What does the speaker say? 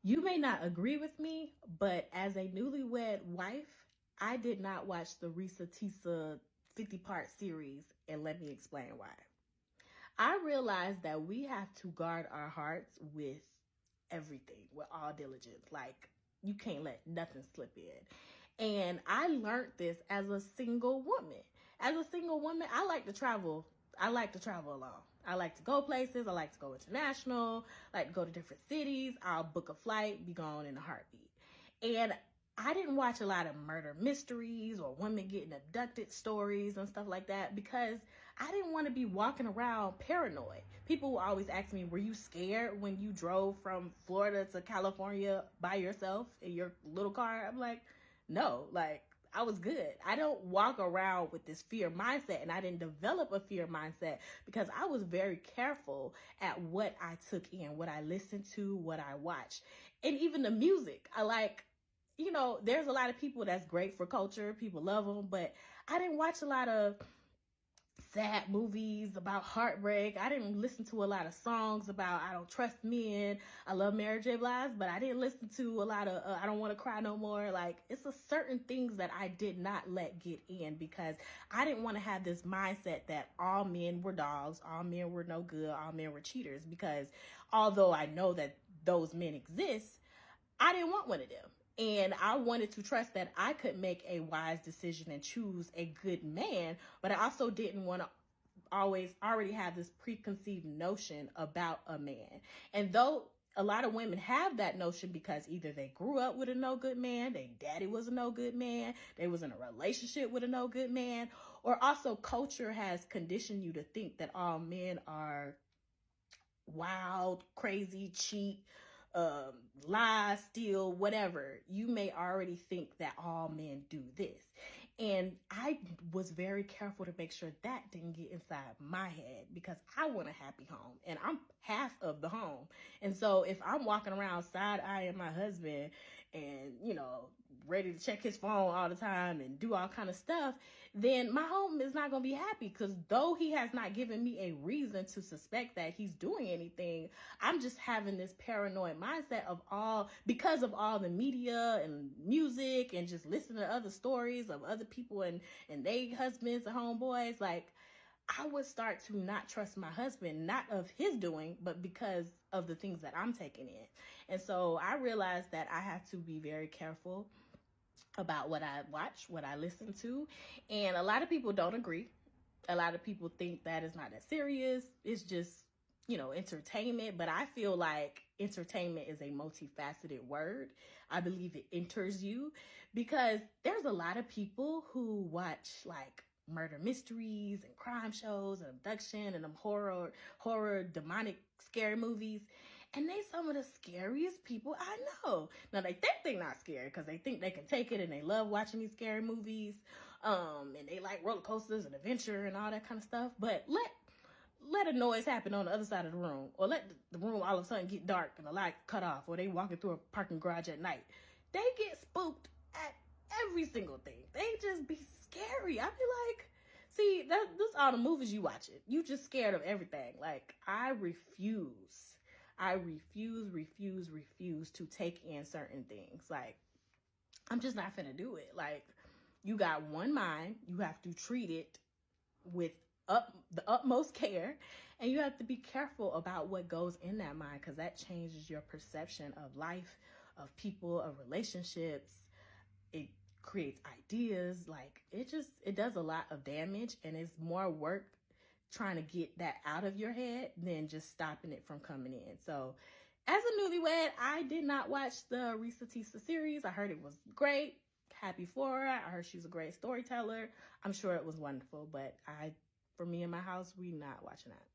You may not agree with me, but as a newlywed wife, I did not watch the ReesaTeesa 50-part series, and let me explain why. I realized that we have to guard our hearts with everything, with all diligence. Like, you can't let nothing slip in. And I learned this as a single woman. As a single woman, I like to travel. I like to travel alone. I like to go places. I like to go international. I like to go to different cities. I'll book a flight, be gone in a heartbeat. And I didn't watch a lot of murder mysteries or women getting abducted stories and stuff like that because I didn't want to be walking around paranoid. People will always ask me, were you scared when you drove from Florida to California by yourself in your little car? I'm like, no, like I was good. I don't walk around with this fear mindset, and I didn't develop a fear mindset because I was very careful at what I took in, what I listened to, what I watched, and even the music. There's a lot of people that's great for culture. People love them, but I didn't watch a lot of sad movies about heartbreak. I didn't listen to a lot of songs about I don't trust men. I love Mary J. Blige, but I didn't listen to a lot of I don't want to cry no more. Like, it's a certain things that I did not let get in because I didn't want to have this mindset that all men were dogs, all men were no good, all men were cheaters, because although I know that those men exist, I didn't want one of them. And I wanted to trust that I could make a wise decision and choose a good man, but I also didn't want to already have this preconceived notion about a man. And though a lot of women have that notion because either they grew up with a no good man, their daddy was a no good man, they was in a relationship with a no good man, or also culture has conditioned you to think that all men are wild, crazy, cheat, lie, steal, whatever. You may already think that all men do this. And I was very careful to make sure that didn't get inside my head because I want a happy home and I'm half of the home. And so if I'm walking around side-eyeing my husband and, ready to check his phone all the time and do all kind of stuff, then my home is not going to be happy because though he has not given me a reason to suspect that he's doing anything, I'm just having this paranoid mindset because of all the media and music and just listening to other stories of other people and their husbands and homeboys. Like, I would start to not trust my husband, not of his doing, but because of the things that I'm taking in. And so I realized that I have to be very careful about what I watch, what I listen to. And a lot of people don't agree. A lot of people think that it's not that serious. It's just, entertainment. But I feel like entertainment is a multifaceted word. I believe it enters you because there's a lot of people who watch like murder mysteries and crime shows and abduction and them horror, demonic, scary movies. And they some of the scariest people I know. Now, they think they're not scary because they think they can take it and they love watching these scary movies. And they like roller coasters and adventure and all that kind of stuff. But let a noise happen on the other side of the room, or let the room all of a sudden get dark and the light cut off, or they walking through a parking garage at night. They get spooked at every single thing. They just be scary. I be like, see, that's all the movies you watch it. You just scared of everything. Like, I refuse to take in certain things. Like, I'm just not finna do it. Like, you got one mind. You have to treat it with the utmost care, and you have to be careful about what goes in that mind because that changes your perception of life, of people, of relationships. It creates ideas. Like, it does a lot of damage, and it's more work trying to get that out of your head than just stopping it from coming in. So as a newlywed, I did not watch the ReesaTeesa series. I heard it was great. Happy for her. I heard she was a great storyteller. I'm sure it was wonderful, but for me and my house, we not watching that.